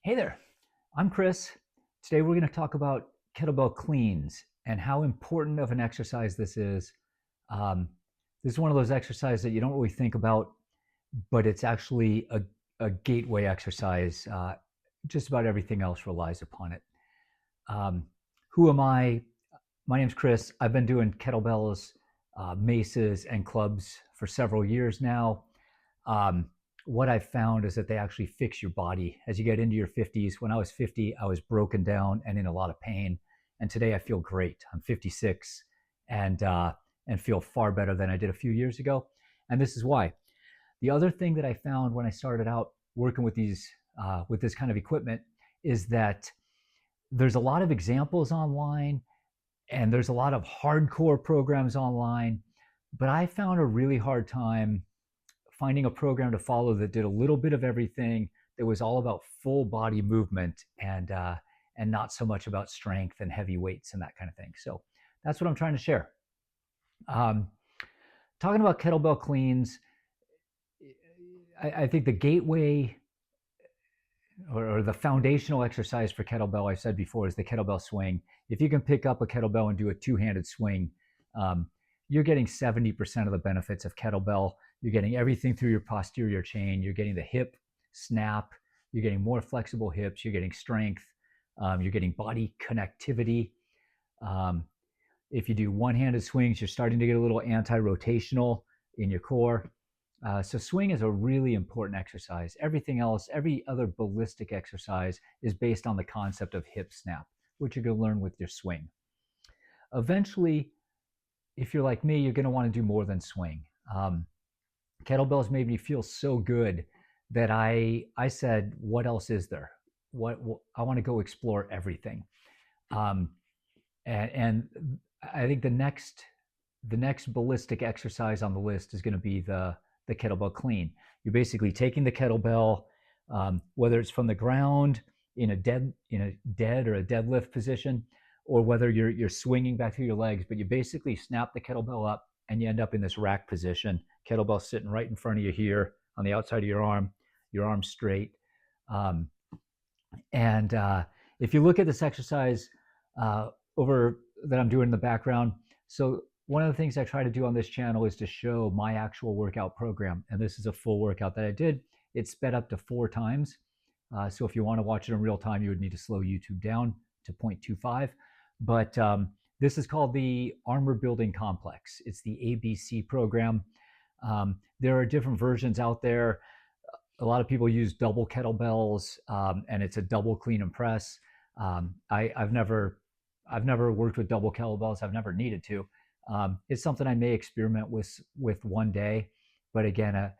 Hey there, I'm Chris. Today we're going to talk about kettlebell cleans and how important of an exercise this is. Um, this is one of those exercises that you don't really think about, but it's actually a gateway exercise. Just about everything else relies upon it. Um, who am I? My name's Chris. I've been doing kettlebells, maces, and clubs for several years now. Um, what I've found is that they actually fix your body as you get into your 50s. When I was 50, I was broken down and in a lot of pain. And today I feel great. I'm 56 and feel far better than I did a few years ago. And this is why. The other thing that I found when I started out working with this kind of equipment is that there's a lot of examples online and there's a lot of hardcore programs online, but I found a really hard time finding a program to follow that did a little bit of everything, that was all about full body movement and not so much about strength and heavy weights and that kind of thing. So that's what I'm trying to share. Um, Talking about kettlebell cleans, I think the gateway or the foundational exercise for kettlebell, I said before, is the kettlebell swing. If you can pick up a kettlebell and do a two-handed swing, um, you're getting 70% of the benefits of kettlebell. You're getting everything through your posterior chain. You're getting the hip snap. You're getting more flexible hips. You're getting strength. You're getting body connectivity. Um, if you do one-handed swings, you're starting to get a little anti-rotational in your core. So swing is a really important exercise. Everything else, every other ballistic exercise is based on the concept of hip snap, which you're going to learn with your swing. Eventually, if you're like me, you're going to want to do more than swing. Kettlebells made me feel so good that I said, what else is there? What I want to go explore everything. Um, and I think the next ballistic exercise on the list is going to be the kettlebell clean. You're basically taking the kettlebell, whether it's from the ground in a dead or a deadlift position, or whether you're swinging back through your legs, but you basically snap the kettlebell up and you end up in this rack position. Kettlebell sitting right in front of you here on the outside of your arm straight. Um, and if you look at this exercise over that I'm doing in the background, so one of the things I try to do on this channel is to show my actual workout program. And this is a full workout that I did. It's sped up to 4 times. So if you want to watch it in real time, you would need to slow YouTube down to 0.25. But this is called the Armor Building Complex. It's the ABC program. There are different versions out there. A lot of people use double kettlebells, and it's a double clean and press. I've never worked with double kettlebells. I've never needed to. It's something I may experiment with one day, but again,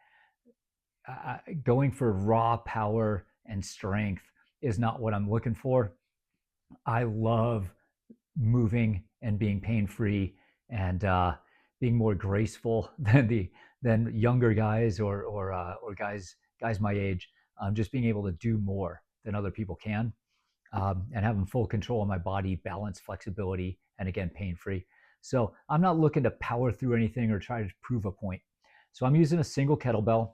going for raw power and strength is not what I'm looking for. I love moving and being pain-free and being more graceful than younger guys or guys my age. Just being able to do more than other people can, and having full control of my body, balance, flexibility, and again, pain-free. So I'm not looking to power through anything or try to prove a point. So I'm using a single kettlebell,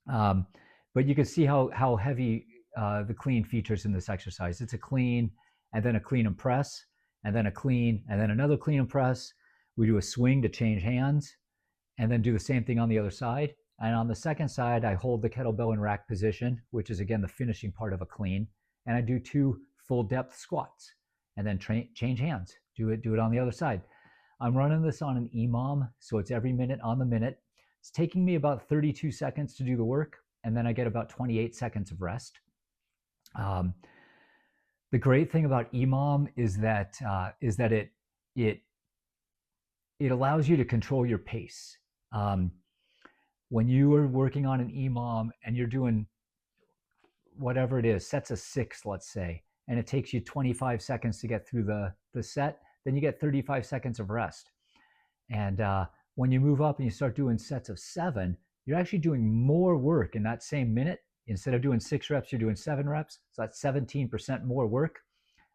but you can see how heavy the clean features in this exercise. It's a clean, and then a clean and press, and then a clean, and then another clean and press. We do a swing to change hands, and then do the same thing on the other side. And on the second side, I hold the kettlebell in rack position, which is again the finishing part of a clean, and I do 2 full depth squats, and then change hands. Do it on the other side. I'm running this on an EMOM, so it's every minute on the minute. It's taking me about 32 seconds to do the work, and then I get about 28 seconds of rest. The great thing about EMOM is that it allows you to control your pace. When you are working on an EMOM and you're doing whatever it is, sets of 6, let's say, and it takes you 25 seconds to get through the set, then you get 35 seconds of rest. And when you move up and you start doing sets of 7, you're actually doing more work in that same minute. Instead of doing 6 reps, you're doing 7 reps. So that's 17% more work.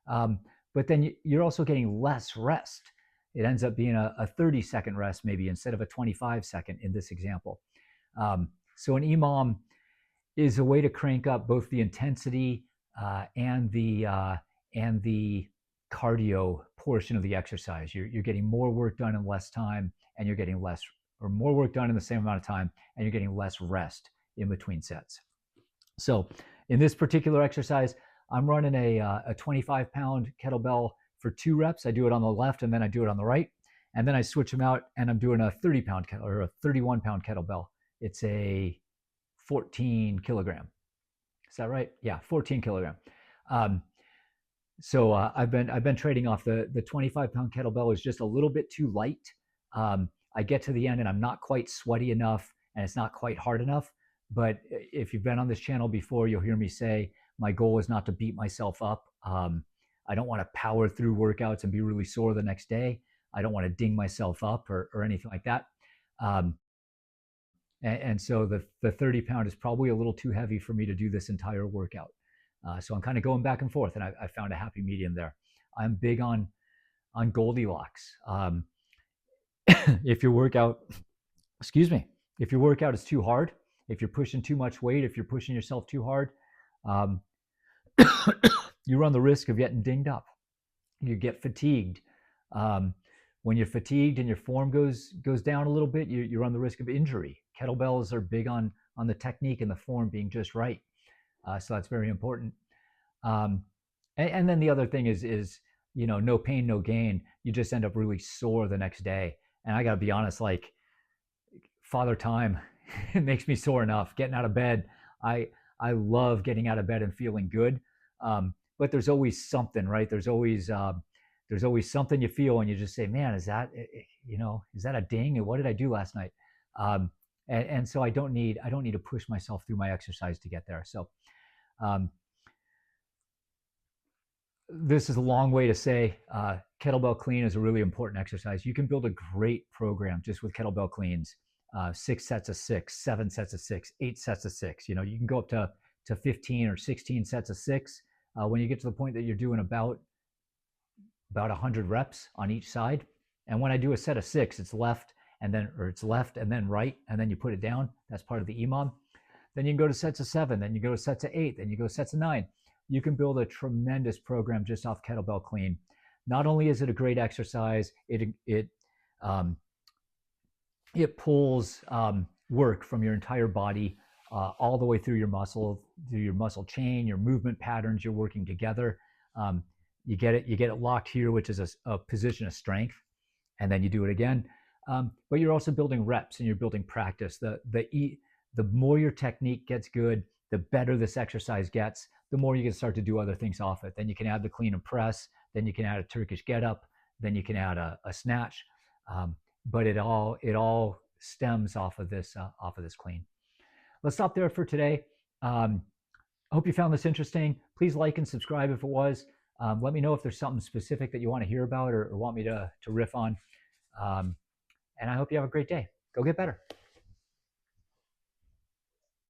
But then you're also getting less rest. It ends up being a 30-second rest maybe instead of a 25-second in this example. So an EMOM is a way to crank up both the intensity and the cardio portion of the exercise. You're getting more work done in less time, and you're getting less, or more work done in the same amount of time, and you're getting less rest in between sets. So in this particular exercise, I'm running a 25-pound kettlebell for 2 reps. I do it on the left, and then I do it on the right. And then I switch them out, and I'm doing a 30-pound or a 31-pound kettlebell. It's a 14 kilogram. Is that right? Yeah, 14 kilogram. So I've been trading off. The 25-pound kettlebell is just a little bit too light. I get to the end and I'm not quite sweaty enough, and it's not quite hard enough. But if you've been on this channel before, you'll hear me say my goal is not to beat myself up. I don't want to power through workouts and be really sore the next day. I don't want to ding myself up or anything like that. And so the 30-pound is probably a little too heavy for me to do this entire workout. So I'm kind of going back and forth, and I found a happy medium there. I'm big on Goldilocks. If your workout, if your workout is too hard, if you're pushing too much weight, if you're pushing yourself too hard, you run the risk of getting dinged up. You get fatigued. When you're fatigued and your form goes down a little bit, you run the risk of injury. Kettlebells are big on the technique and the form being just right. So that's very important. And then the other thing is, no pain, no gain. You just end up really sore the next day. And I got to be honest, like Father Time, it makes me sore enough. Getting out of bed, I love getting out of bed and feeling good. But there's always something, right? There's always something you feel, and you just say, man, is that a ding? What did I do last night? And so I don't need to push myself through my exercise to get there. So this is a long way to say kettlebell clean is a really important exercise. You can build a great program just with kettlebell cleans. 6 sets of 6, 7 sets of 6, 8 sets of 6. You can go up to 15 or 16 sets of 6. When you get to the point that you're doing about 100 reps on each side. And when I do a set of 6, it's left and then right, and then you put it down. That's part of the EMOM. Then you can go to sets of 7, then you go to sets of 8, then you go to sets of 9. You can build a tremendous program just off kettlebell clean. Not only is it a great exercise, it pulls work from your entire body all the way through your muscle chain, your movement patterns. You're working together. You get it locked here, which is a position of strength, and then you do it again. But you're also building reps and you're building practice. The more your technique gets good, the better this exercise gets, the more you can start to do other things off it. Then you can add the clean and press, then you can add a Turkish get up, then you can add a snatch. But it all stems off of this clean. Let's stop there for today. I hope you found this interesting. Please like and subscribe if it was. Let me know if there's something specific that you want to hear about or want me to riff on. And I hope you have a great day. Go get better.